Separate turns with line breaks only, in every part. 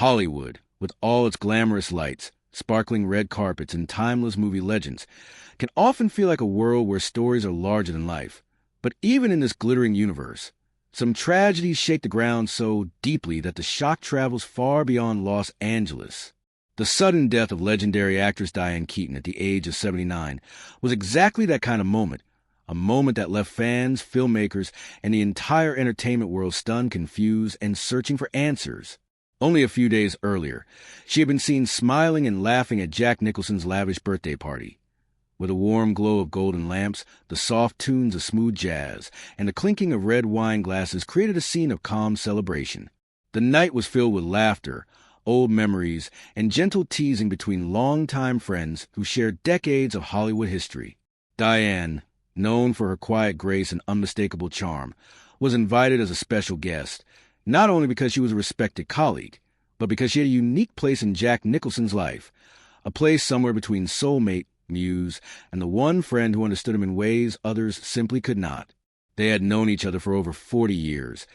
Hollywood, with all its glamorous lights, sparkling red carpets, and timeless movie legends, can often feel like a world where stories are larger than life. But even in this glittering universe, some tragedies shake the ground so deeply that the shock travels far beyond Los Angeles. The sudden death of legendary actress Diane Keaton at the age of 79 was exactly that kind of moment, a moment that left fans, filmmakers, and the entire entertainment world stunned, confused, and searching for answers. Only a few days earlier, she had been seen smiling and laughing at Jack Nicholson's lavish birthday party. With a warm glow of golden lamps, the soft tunes of smooth jazz, and the clinking of red wine glasses created a scene of calm celebration. The night was filled with laughter, old memories, and gentle teasing between longtime friends who shared decades of Hollywood history. Diane, known for her quiet grace and unmistakable charm, was invited as a special guest, not only because she was a respected colleague, but because she had a unique place in Jack Nicholson's life, a place somewhere between soulmate, muse, and the one friend who understood him in ways others simply could not. They had known each other for over 40 years,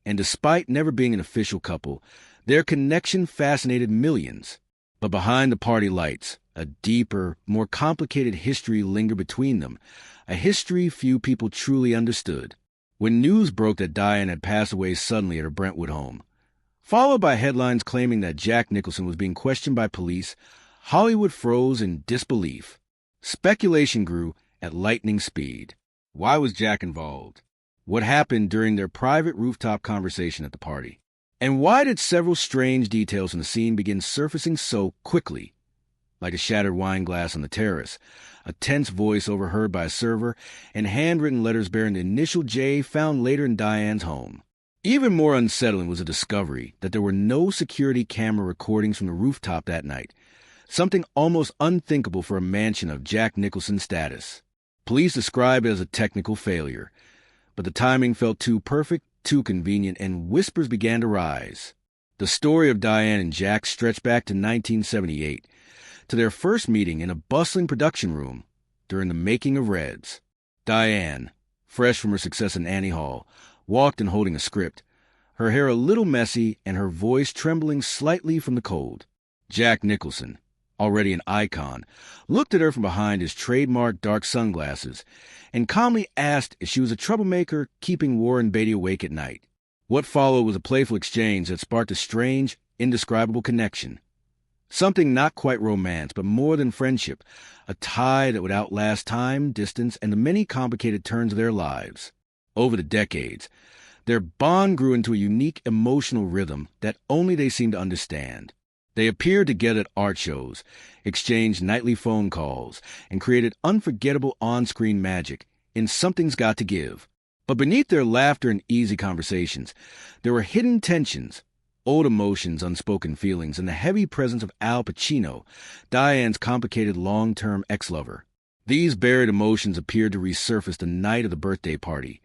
and despite never being an official couple, their connection fascinated millions. But behind the party lights, a deeper, more complicated history lingered between them, a history few people truly understood. When news broke that Diane had passed away suddenly at her Brentwood home, followed by headlines claiming that Jack Nicholson was being questioned by police, Hollywood froze in disbelief. Speculation grew at lightning speed. Why was Jack involved? What happened during their private rooftop conversation at the party? And why did several strange details in the scene begin surfacing so quickly? Like a shattered wine glass on the terrace, a tense voice overheard by a server, and handwritten letters bearing the initial J found later in Diane's home. Even more unsettling was the discovery that there were no security camera recordings from the rooftop that night, something almost unthinkable for a mansion of Jack Nicholson's status. Police described it as a technical failure, but the timing felt too perfect, too convenient, and whispers began to rise. The story of Diane and Jack stretched back to 1978, to their first meeting in a bustling production room during the making of Reds. Diane, fresh from her success in Annie Hall, walked in holding a script, her hair a little messy and her voice trembling slightly from the cold. Jack Nicholson, already an icon, looked at her from behind his trademark dark sunglasses and calmly asked if she was a troublemaker keeping Warren Beatty awake at night. What followed was a playful exchange that sparked a strange, indescribable connection. Something not quite romance, but more than friendship, a tie that would outlast time, distance, and the many complicated turns of their lives. Over the decades, their bond grew into a unique emotional rhythm that only they seemed to understand. They appeared together at art shows, exchanged nightly phone calls, and created unforgettable on-screen magic in Something's Got to Give. But beneath their laughter and easy conversations, there were hidden tensions, old emotions, unspoken feelings, and the heavy presence of Al Pacino, Diane's complicated long-term ex-lover. These buried emotions appeared to resurface the night of the birthday party,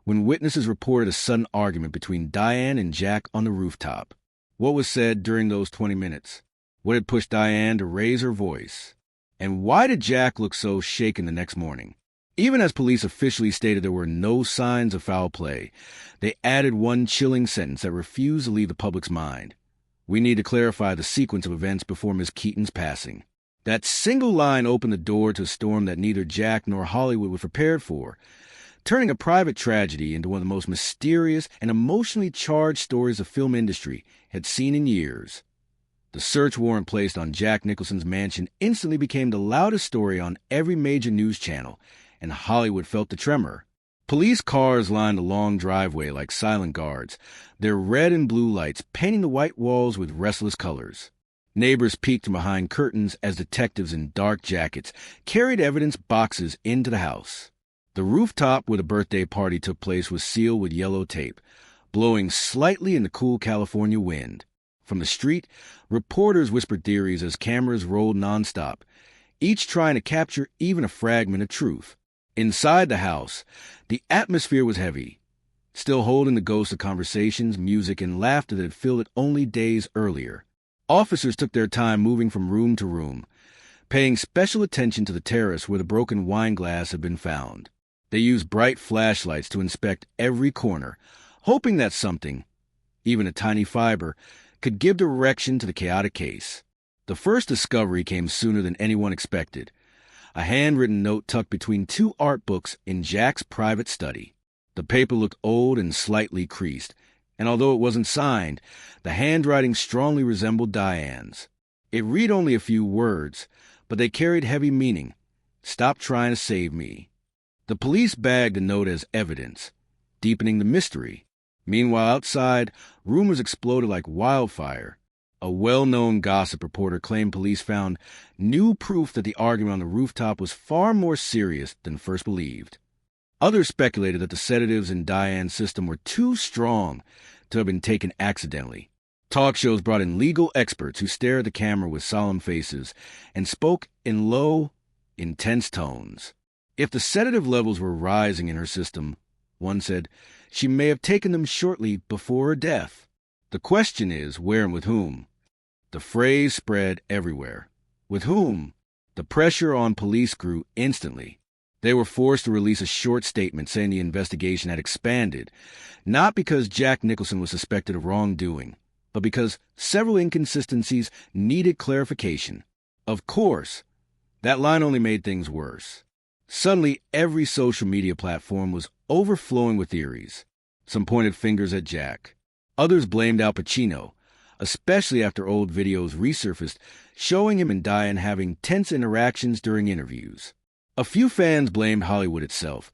when witnesses reported a sudden argument between Diane and Jack on the rooftop. What was said during those 20 minutes? What had pushed Diane to raise her voice? And why did Jack look so shaken the next morning? Even as police officially stated there were no signs of foul play, they added one chilling sentence that refused to leave the public's mind. We need to clarify the sequence of events before Miss Keaton's passing. That single line opened the door to a storm that neither Jack nor Hollywood were prepared for, turning a private tragedy into one of the most mysterious and emotionally charged stories the film industry had seen in years. The search warrant placed on Jack Nicholson's mansion instantly became the loudest story on every major news channel, and Hollywood felt the tremor. Police cars lined the long driveway like silent guards, their red and blue lights painting the white walls with restless colors. Neighbors peeked from behind curtains as detectives in dark jackets carried evidence boxes into the house. The rooftop where the birthday party took place was sealed with yellow tape, blowing slightly in the cool California wind. From the street, reporters whispered theories as cameras rolled nonstop, each trying to capture even a fragment of truth. Inside the house, the atmosphere was heavy, still holding the ghosts of conversations, music, and laughter that had filled it only days earlier. Officers took their time moving from room to room, paying special attention to the terrace where the broken wine glass had been found. They used bright flashlights to inspect every corner, hoping that something, even a tiny fiber, could give direction to the chaotic case. The first discovery came sooner than anyone expected. A handwritten note tucked between two art books in Jack's private study. The paper looked old and slightly creased, and although it wasn't signed, the handwriting strongly resembled Diane's. It read only a few words, but they carried heavy meaning. "Stop trying to save me." The police bagged the note as evidence, deepening the mystery. Meanwhile, outside, rumors exploded like wildfire. A well-known gossip reporter claimed police found new proof that the argument on the rooftop was far more serious than first believed. Others speculated that the sedatives in Diane's system were too strong to have been taken accidentally. Talk shows brought in legal experts who stared at the camera with solemn faces and spoke in low, intense tones. If the sedative levels were rising in her system, one said, she may have taken them shortly before her death. The question is, where and with whom? The phrase spread everywhere. With whom? The pressure on police grew instantly. They were forced to release a short statement saying the investigation had expanded, not because Jack Nicholson was suspected of wrongdoing, but because several inconsistencies needed clarification. Of course, that line only made things worse. Suddenly, every social media platform was overflowing with theories. Some pointed fingers at Jack. Others blamed Al Pacino, especially after old videos resurfaced showing him and Diane having tense interactions during interviews. A few fans blamed Hollywood itself,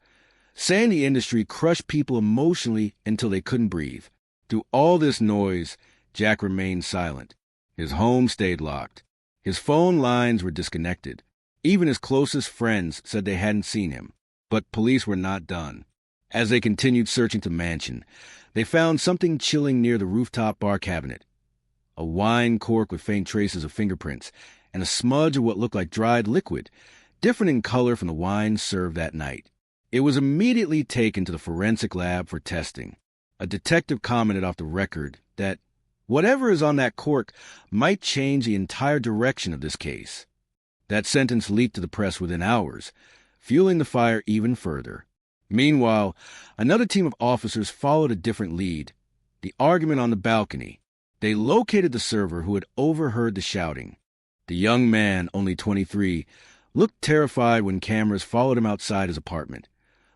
saying the industry crushed people emotionally until they couldn't breathe. Through all this noise, Jack remained silent. His home stayed locked. His phone lines were disconnected. Even his closest friends said they hadn't seen him. But police were not done. As they continued searching the mansion, they found something chilling near the rooftop bar cabinet. A wine cork with faint traces of fingerprints, and a smudge of what looked like dried liquid, different in color from the wine served that night. It was immediately taken to the forensic lab for testing. A detective commented off the record that whatever is on that cork might change the entire direction of this case. That sentence leaked to the press within hours, fueling the fire even further. Meanwhile, another team of officers followed a different lead. The argument on the balcony. They located the server who had overheard the shouting. The young man, only 23, looked terrified when cameras followed him outside his apartment.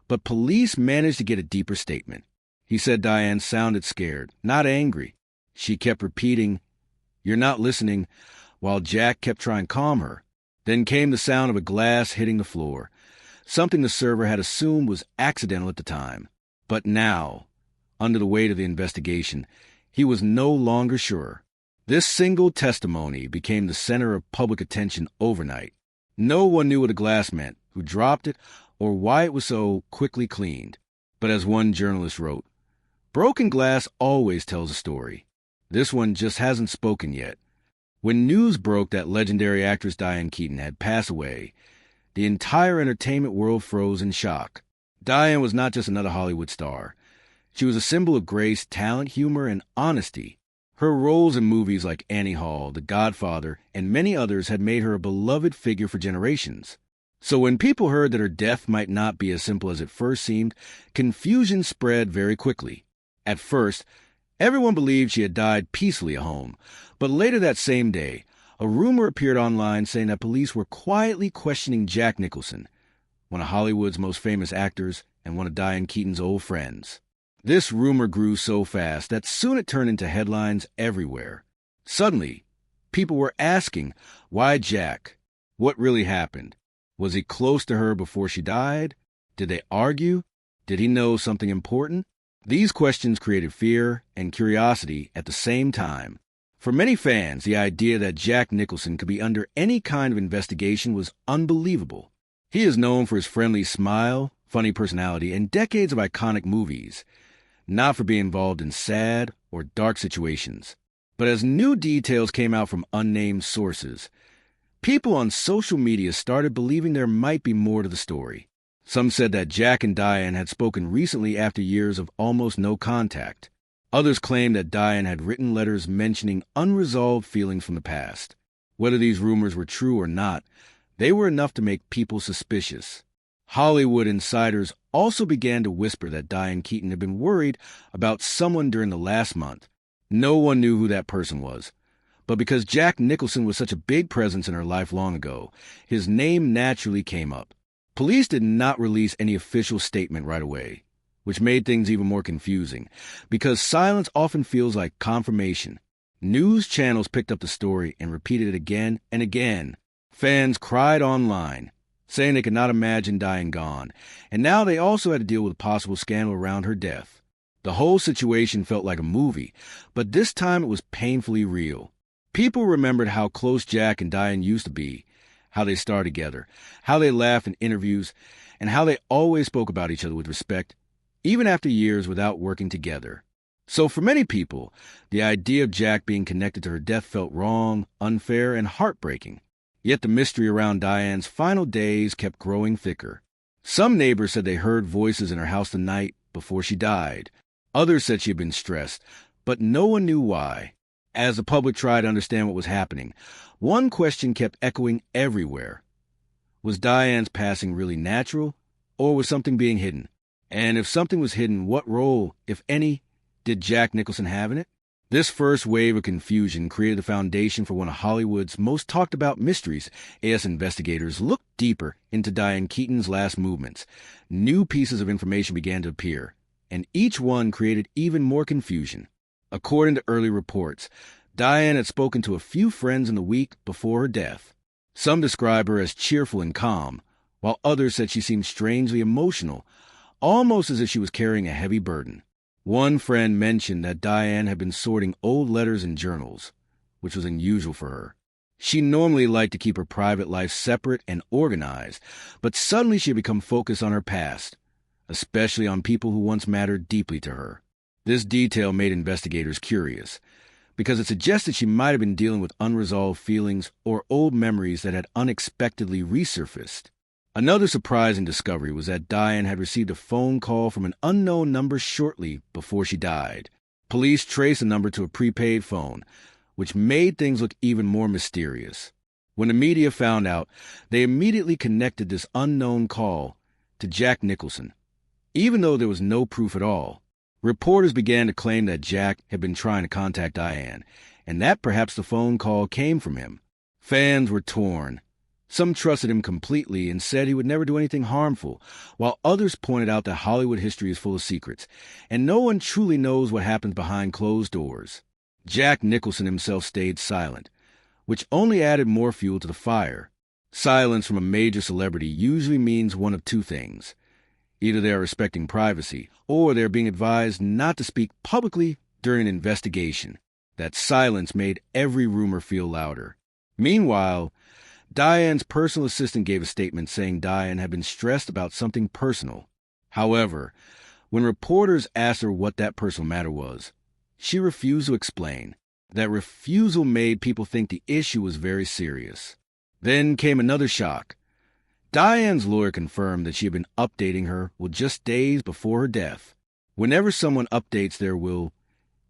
But police managed to get a deeper statement. He said Diane sounded scared, not angry. She kept repeating, "You're not listening," while Jack kept trying to calm her. Then came the sound of a glass hitting the floor, something the server had assumed was accidental at the time. But now, under the weight of the investigation, he was no longer sure. This single testimony became the center of public attention overnight. No one knew what a glass meant, who dropped it, or why it was so quickly cleaned. But as one journalist wrote, "Broken glass always tells a story. This one just hasn't spoken yet." When news broke that legendary actress Diane Keaton had passed away, the entire entertainment world froze in shock. Diane was not just another Hollywood star. She was a symbol of grace, talent, humor, and honesty. Her roles in movies like Annie Hall, The Godfather, and many others had made her a beloved figure for generations. So when people heard that her death might not be as simple as it first seemed, confusion spread very quickly. At first, everyone believed she had died peacefully at home, but later that same day, a rumor appeared online saying that police were quietly questioning Jack Nicholson, one of Hollywood's most famous actors and one of Diane Keaton's old friends. This rumor grew so fast that soon it turned into headlines everywhere. Suddenly, people were asking, why Jack? What really happened? Was he close to her before she died? Did they argue? Did he know something important? These questions created fear and curiosity at the same time. For many fans, the idea that Jack Nicholson could be under any kind of investigation was unbelievable. He is known for his friendly smile, funny personality, and decades of iconic movies, not for being involved in sad or dark situations. But as new details came out from unnamed sources, people on social media started believing there might be more to the story. Some said that Jack and Diane had spoken recently after years of almost no contact. Others claimed that Diane had written letters mentioning unresolved feelings from the past. Whether these rumors were true or not, they were enough to make people suspicious. Hollywood insiders also began to whisper that Diane Keaton had been worried about someone during the last month, No one knew who that person was. But because Jack Nicholson was such a big presence in her life long ago, his name naturally came up. Police did not release any official statement right away, which made things even more confusing, because silence often feels like confirmation. News channels picked up the story and repeated it again and again. Fans cried online, saying they could not imagine Diane gone, and now they also had to deal with a possible scandal around her death. The whole situation felt like a movie, but this time it was painfully real. People remembered how close Jack and Diane used to be, how they starred together, how they laughed in interviews, and how they always spoke about each other with respect, even after years without working together. So for many people, the idea of Jack being connected to her death felt wrong, unfair, and heartbreaking. Yet the mystery around Diane's final days kept growing thicker. Some neighbors said they heard voices in her house the night before she died. Others said she had been stressed, but no one knew why. As the public tried to understand what was happening, one question kept echoing everywhere. Was Diane's passing really natural, or was something being hidden? And if something was hidden, what role, if any, did Jack Nicholson have in it? This first wave of confusion created the foundation for one of Hollywood's most talked about mysteries as investigators looked deeper into Diane Keaton's last movements. New pieces of information began to appear, and each one created even more confusion. According to early reports, Diane had spoken to a few friends in the week before her death. Some describe her as cheerful and calm, while others said she seemed strangely emotional, almost as if she was carrying a heavy burden. One friend mentioned that Diane had been sorting old letters and journals, which was unusual for her. She normally liked to keep her private life separate and organized, but suddenly she had become focused on her past, especially on people who once mattered deeply to her. This detail made investigators curious, because it suggested she might have been dealing with unresolved feelings or old memories that had unexpectedly resurfaced. Another surprising discovery was that Diane had received a phone call from an unknown number shortly before she died. Police traced the number to a prepaid phone, which made things look even more mysterious. When the media found out, they immediately connected this unknown call to Jack Nicholson, even though there was no proof at all. Reporters began to claim that Jack had been trying to contact Diane, and that perhaps the phone call came from him. Fans were torn. Some trusted him completely and said he would never do anything harmful, while others pointed out that Hollywood history is full of secrets, and no one truly knows what happens behind closed doors. Jack Nicholson himself stayed silent, which only added more fuel to the fire. Silence from a major celebrity usually means one of two things. Either they are respecting privacy, or they are being advised not to speak publicly during an investigation. That silence made every rumor feel louder. Meanwhile, Diane's personal assistant gave a statement saying Diane had been stressed about something personal. However, when reporters asked her what that personal matter was, she refused to explain. That refusal made people think the issue was very serious. Then came another shock. Diane's lawyer confirmed that she had been updating her will just days before her death. Whenever someone updates their will,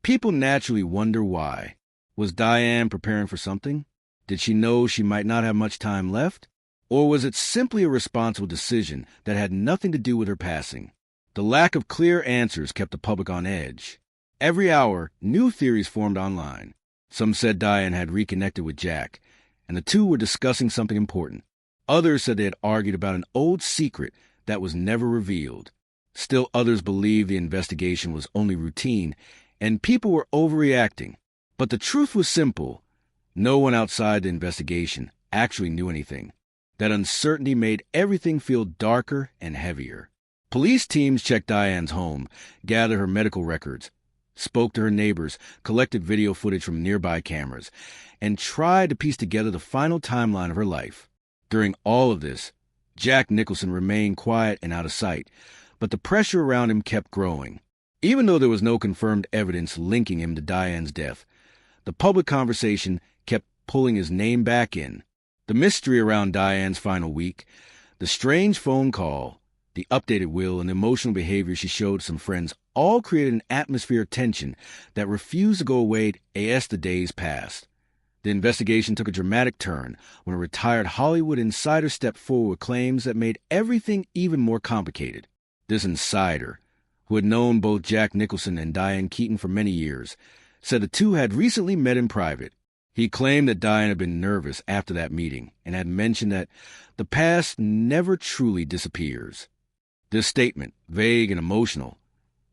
people naturally wonder why. Was Diane preparing for something? Did she know she might not have much time left? Or was it simply a responsible decision that had nothing to do with her passing? The lack of clear answers kept the public on edge. Every hour, new theories formed online. Some said Diane had reconnected with Jack, and the two were discussing something important. Others said they had argued about an old secret that was never revealed. Still others believed the investigation was only routine, and people were overreacting. But the truth was simple. No one outside the investigation actually knew anything. That uncertainty made everything feel darker and heavier. Police teams checked Diane's home, gathered her medical records, spoke to her neighbors, collected video footage from nearby cameras, and tried to piece together the final timeline of her life. During all of this, Jack Nicholson remained quiet and out of sight, but the pressure around him kept growing. Even though there was no confirmed evidence linking him to Diane's death, the public conversation kept pulling his name back in. The mystery around Diane's final week, the strange phone call, the updated will, and the emotional behavior she showed some friends all created an atmosphere of tension that refused to go away as the days passed. The investigation took a dramatic turn when a retired Hollywood insider stepped forward with claims that made everything even more complicated. This insider, who had known both Jack Nicholson and Diane Keaton for many years, said the two had recently met in private. He claimed that Diane had been nervous after that meeting and had mentioned that the past never truly disappears. This statement, vague and emotional,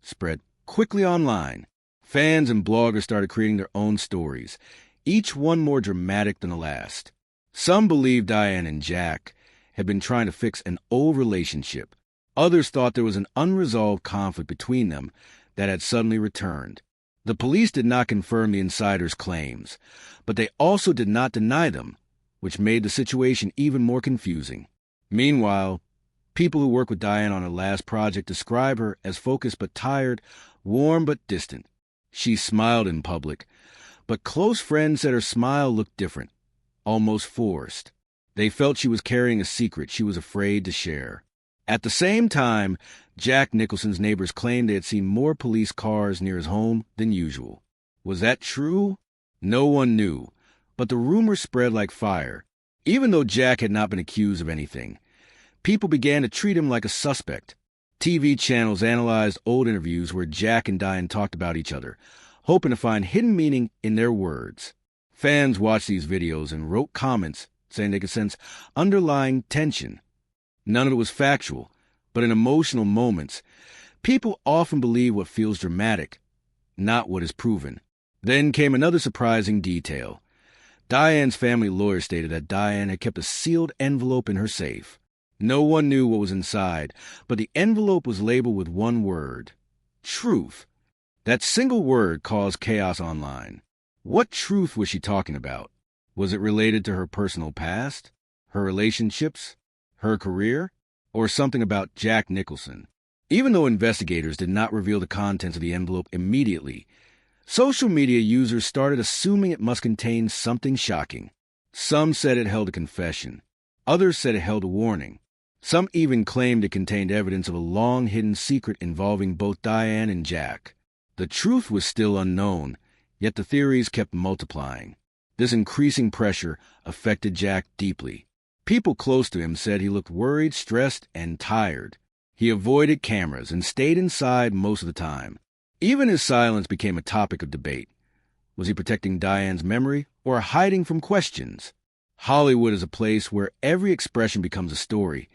spread quickly online. Fans and bloggers started creating their own stories, each one more dramatic than the last. Some believed Diane and Jack had been trying to fix an old relationship. Others thought there was an unresolved conflict between them that had suddenly returned. The police did not confirm the insiders' claims, but they also did not deny them, which made the situation even more confusing. Meanwhile, people who worked with Diane on her last project describe her as focused but tired, warm but distant. She smiled in public, but close friends said her smile looked different, almost forced. They felt she was carrying a secret she was afraid to share. At the same time, Jack Nicholson's neighbors claimed they had seen more police cars near his home than usual. Was that true? No one knew, but the rumor spread like fire. Even though Jack had not been accused of anything, people began to treat him like a suspect. TV channels analyzed old interviews where Jack and Diane talked about each other, hoping to find hidden meaning in their words. Fans watched these videos and wrote comments saying they could sense underlying tension. None of it was factual, but in emotional moments, people often believe what feels dramatic, not what is proven. Then came another surprising detail. Diane's family lawyer stated that Diane had kept a sealed envelope in her safe. No one knew what was inside, but the envelope was labeled with one word: truth. That single word caused chaos online. What truth was she talking about? Was it related to her personal past, her relationships, her career, or something about Jack Nicholson? Even though investigators did not reveal the contents of the envelope immediately, social media users started assuming it must contain something shocking. Some said it held a confession. Others said it held a warning. Some even claimed it contained evidence of a long-hidden secret involving both Diane and Jack. The truth was still unknown, yet the theories kept multiplying. This increasing pressure affected Jack deeply. People close to him said he looked worried, stressed, and tired. He avoided cameras and stayed inside most of the time. Even his silence became a topic of debate. Was he protecting Diane's memory or hiding from questions? Hollywood is a place where every expression becomes a story,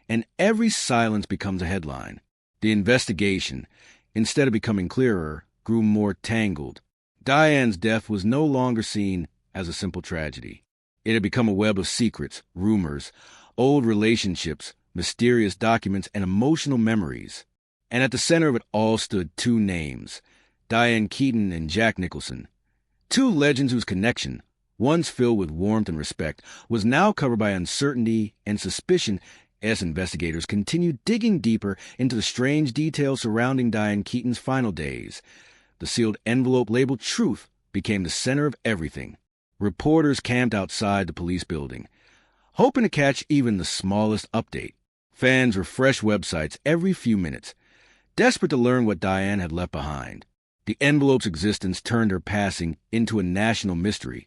and every silence becomes a headline. The investigation, instead of becoming clearer, grew more tangled. Diane's death was no longer seen as a simple tragedy. It had become a web of secrets, rumors, old relationships, mysterious documents, and emotional memories. And at the center of it all stood two names: Diane Keaton and Jack Nicholson. Two legends whose connection, once filled with warmth and respect, was now covered by uncertainty and suspicion as investigators continued digging deeper into the strange details surrounding Diane Keaton's final days. The sealed envelope labeled truth became the center of everything. Reporters camped outside the police building, hoping to catch even the smallest update. Fans refreshed websites every few minutes, desperate to learn what Diane had left behind. The envelope's existence turned her passing into a national mystery,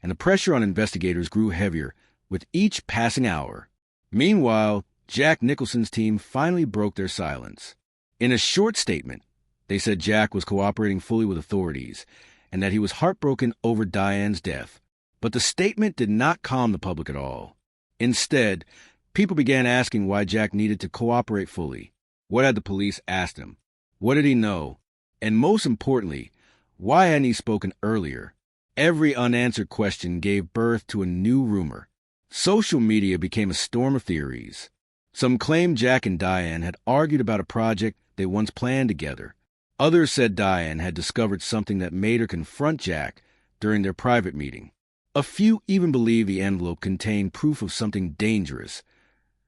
and the pressure on investigators grew heavier with each passing hour. Meanwhile, Jack Nicholson's team finally broke their silence. In a short statement, they said Jack was cooperating fully with authorities and that he was heartbroken over Diane's death. But the statement did not calm the public at all. Instead, people began asking why Jack needed to cooperate fully. What had the police asked him? What did he know? And most importantly, why hadn't he spoken earlier? Every unanswered question gave birth to a new rumor. Social media became a storm of theories. Some claimed Jack and Diane had argued about a project they once planned together. Others said Diane had discovered something that made her confront Jack during their private meeting. A few even believed the envelope contained proof of something dangerous,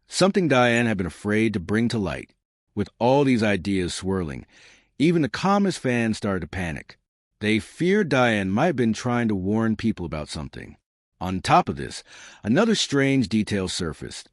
something Diane had been afraid to bring to light. With all these ideas swirling, even the calmest fans started to panic. They feared Diane might have been trying to warn people about something. On top of this, another strange detail surfaced.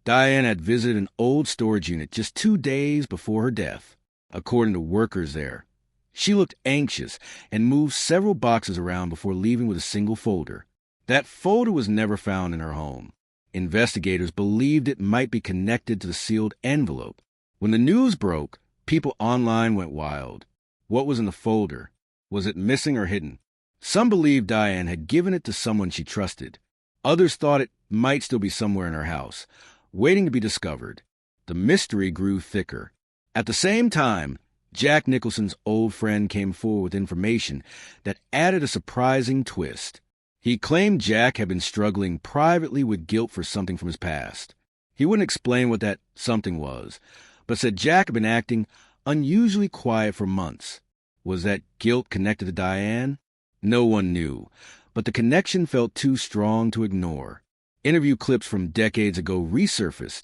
Diane had visited an old storage unit just 2 days before her death. According to workers there, she looked anxious and moved several boxes around before leaving with a single folder. That folder was never found in her home. Investigators believed it might be connected to the sealed envelope. When the news broke, people online went wild. What was in the folder? Was it missing or hidden? Some believed Diane had given it to someone she trusted. Others thought it might still be somewhere in her house, waiting to be discovered. The mystery grew thicker. At the same time, Jack Nicholson's old friend came forward with information that added a surprising twist. He claimed Jack had been struggling privately with guilt for something from his past. He wouldn't explain what that something was, but said Jack had been acting unusually quiet for months. Was that guilt connected to Diane? No one knew, but the connection felt too strong to ignore. Interview clips from decades ago resurfaced,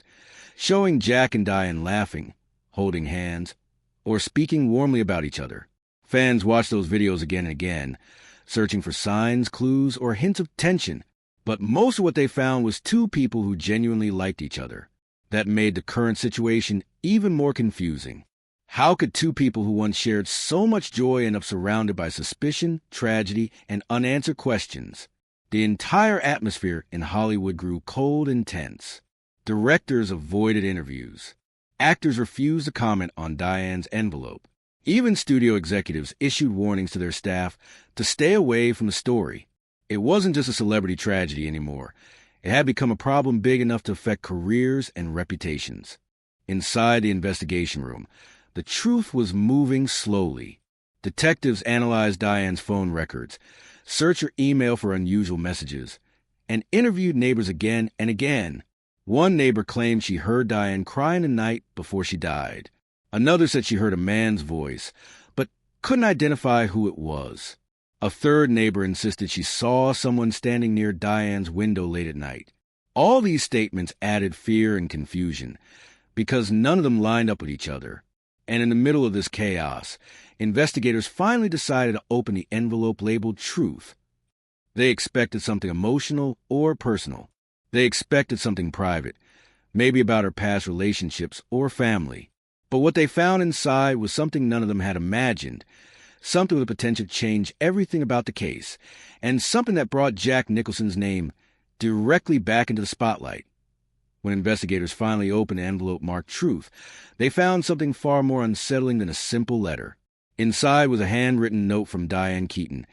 showing Jack and Diane laughing, holding hands, or speaking warmly about each other. Fans watched those videos again and again, searching for signs, clues, or hints of tension, but most of what they found was two people who genuinely liked each other. That made the current situation even more confusing. How could two people who once shared so much joy end up surrounded by suspicion, tragedy, and unanswered questions? The entire atmosphere in Hollywood grew cold and tense. Directors avoided interviews. Actors refused to comment on Diane's envelope. Even studio executives issued warnings to their staff to stay away from the story. It wasn't just a celebrity tragedy anymore. It had become a problem big enough to affect careers and reputations. Inside the investigation room, the truth was moving slowly. Detectives analyzed Diane's phone records, searched her email for unusual messages, and interviewed neighbors again and again. One neighbor claimed she heard Diane crying the night before she died. Another said she heard a man's voice, but couldn't identify who it was. A third neighbor insisted she saw someone standing near Diane's window late at night. All these statements added fear and confusion, because none of them lined up with each other. And in the middle of this chaos, investigators finally decided to open the envelope labeled Truth. They expected something emotional or personal. They expected something private, maybe about her past relationships or family. But what they found inside was something none of them had imagined, something with the potential to change everything about the case, and something that brought Jack Nicholson's name directly back into the spotlight. When investigators finally opened the envelope marked Truth, they found something far more unsettling than a simple letter. Inside was a handwritten note from Diane Keaton,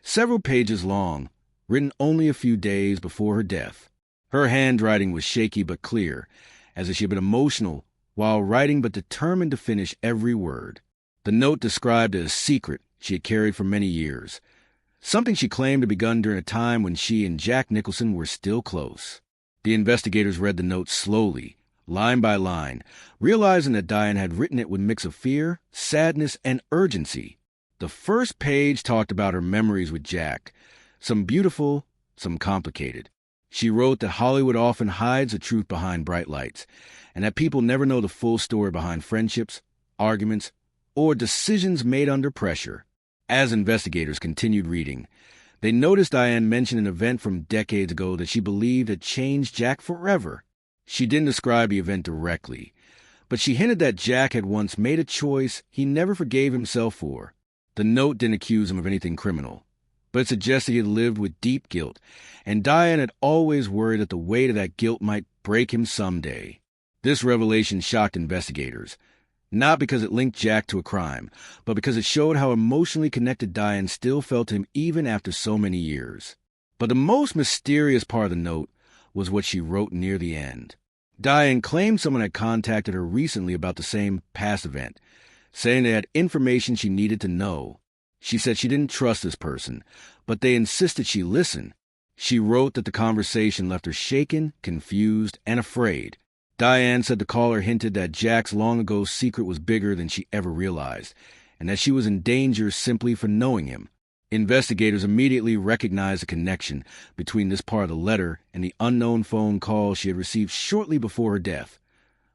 several pages long, written only a few days before her death. Her handwriting was shaky but clear, as if she had been emotional while writing but determined to finish every word. The note described a secret she had carried for many years, something she claimed had begun during a time when she and Jack Nicholson were still close. The investigators read the note slowly, line by line, realizing that Diane had written it with a mix of fear, sadness, and urgency. The first page talked about her memories with Jack, some beautiful, some complicated. She wrote that Hollywood often hides the truth behind bright lights, and that people never know the full story behind friendships, arguments, or decisions made under pressure. As investigators continued reading, they noticed Diane mentioned an event from decades ago that she believed had changed Jack forever. She didn't describe the event directly, but she hinted that Jack had once made a choice he never forgave himself for. The note didn't accuse him of anything criminal, but it suggested he had lived with deep guilt, and Diane had always worried that the weight of that guilt might break him someday. This revelation shocked investigators, not because it linked Jack to a crime, but because it showed how emotionally connected Diane still felt to him even after so many years. But the most mysterious part of the note was what she wrote near the end. Diane claimed someone had contacted her recently about the same past event, saying they had information she needed to know. She said she didn't trust this person, but they insisted she listen. She wrote that the conversation left her shaken, confused, and afraid. Diane said the caller hinted that Jack's long-ago secret was bigger than she ever realized, and that she was in danger simply for knowing him. Investigators immediately recognized a connection between this part of the letter and the unknown phone call she had received shortly before her death.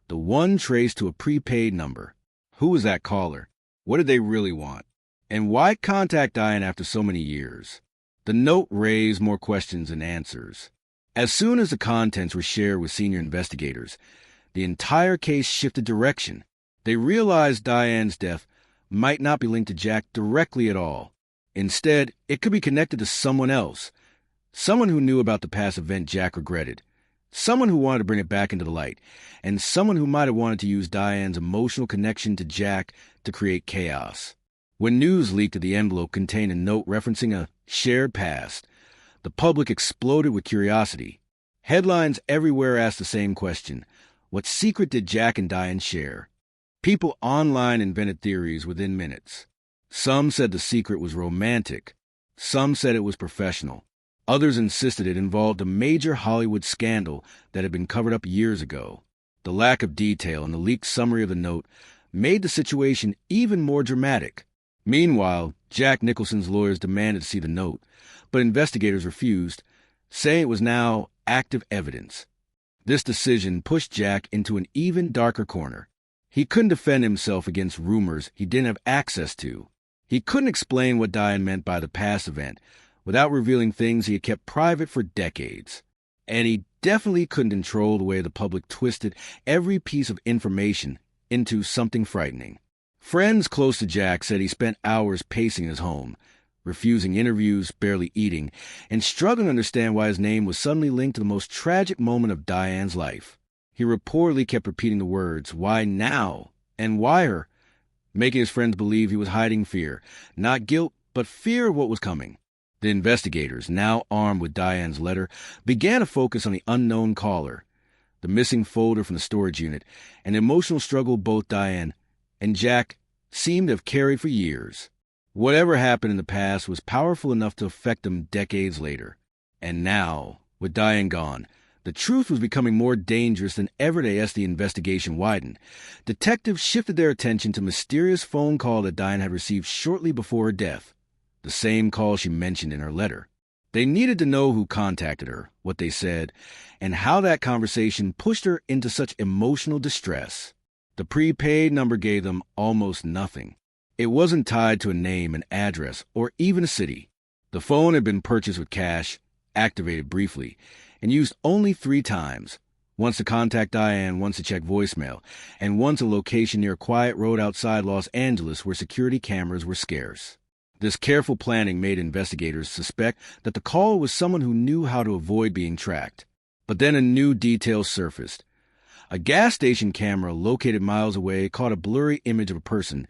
The one traced to a prepaid number. Who was that caller? What did they really want? And why contact Diane after so many years? The note raised more questions than answers. As soon as the contents were shared with senior investigators, the entire case shifted direction. They realized Diane's death might not be linked to Jack directly at all. Instead, it could be connected to someone else, someone who knew about the past event Jack regretted, someone who wanted to bring it back into the light, and someone who might have wanted to use Diane's emotional connection to Jack to create chaos. When news leaked that the envelope contained a note referencing a shared past, the public exploded with curiosity. Headlines everywhere asked the same question: what secret did Jack and Diane share? People online invented theories within minutes. Some said the secret was romantic. Some said it was professional. Others insisted it involved a major Hollywood scandal that had been covered up years ago. The lack of detail in the leaked summary of the note made the situation even more dramatic. Meanwhile, Jack Nicholson's lawyers demanded to see the note, but investigators refused, saying it was now active evidence. This decision pushed Jack into an even darker corner. He couldn't defend himself against rumors he didn't have access to. He couldn't explain what Diane meant by the past event without revealing things he had kept private for decades. And he definitely couldn't control the way the public twisted every piece of information into something frightening. Friends close to Jack said he spent hours pacing his home, refusing interviews, barely eating, and struggling to understand why his name was suddenly linked to the most tragic moment of Diane's life. He reportedly kept repeating the words, "Why now?" and "Why her?" making his friends believe he was hiding fear, not guilt, but fear of what was coming. The investigators, now armed with Diane's letter, began to focus on the unknown caller, the missing folder from the storage unit, and the emotional struggle both Diane and Jack seemed to have carried for years. Whatever happened in the past was powerful enough to affect them decades later. And now, with Diane gone, the truth was becoming more dangerous than ever as the investigation widened. Detectives shifted their attention to a mysterious phone call that Diane had received shortly before her death, the same call she mentioned in her letter. They needed to know who contacted her, what they said, and how that conversation pushed her into such emotional distress. The prepaid number gave them almost nothing. It wasn't tied to a name, an address, or even a city. The phone had been purchased with cash, activated briefly, and used only 3 times. Once to contact Diane, once to check voicemail, and once a location near a quiet road outside Los Angeles where security cameras were scarce. This careful planning made investigators suspect that the caller was someone who knew how to avoid being tracked. But then a new detail surfaced. A gas station camera located miles away caught a blurry image of a person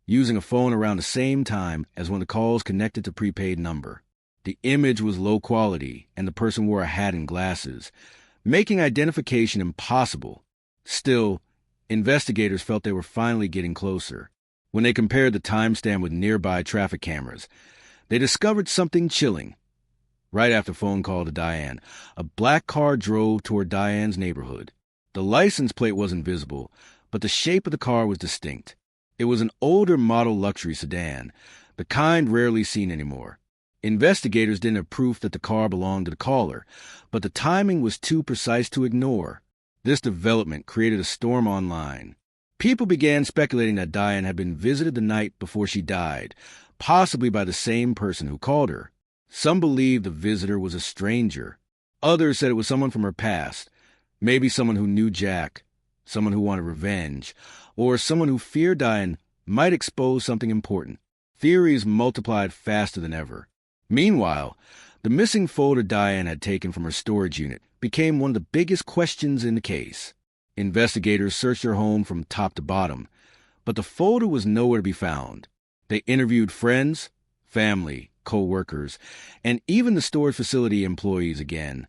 using a phone around the same time as when the calls connected to prepaid number. The image was low quality, and the person wore a hat and glasses, making identification impossible. Still, investigators felt they were finally getting closer. When they compared the timestamp with nearby traffic cameras, they discovered something chilling. Right after the phone call to Diane, a black car drove toward Diane's neighborhood. The license plate wasn't visible, but the shape of the car was distinct. It was an older model luxury sedan, the kind rarely seen anymore. Investigators didn't have proof that the car belonged to the caller, but the timing was too precise to ignore. This development created a storm online. People began speculating that Diane had been visited the night before she died, possibly by the same person who called her. Some believed the visitor was a stranger. Others said it was someone from her past, maybe someone who knew Jack, someone who wanted revenge, or someone who feared Diane might expose something important. Theories multiplied faster than ever. Meanwhile, the missing folder Diane had taken from her storage unit became one of the biggest questions in the case. Investigators searched her home from top to bottom, but the folder was nowhere to be found. They interviewed friends, family, co-workers, and even the storage facility employees again,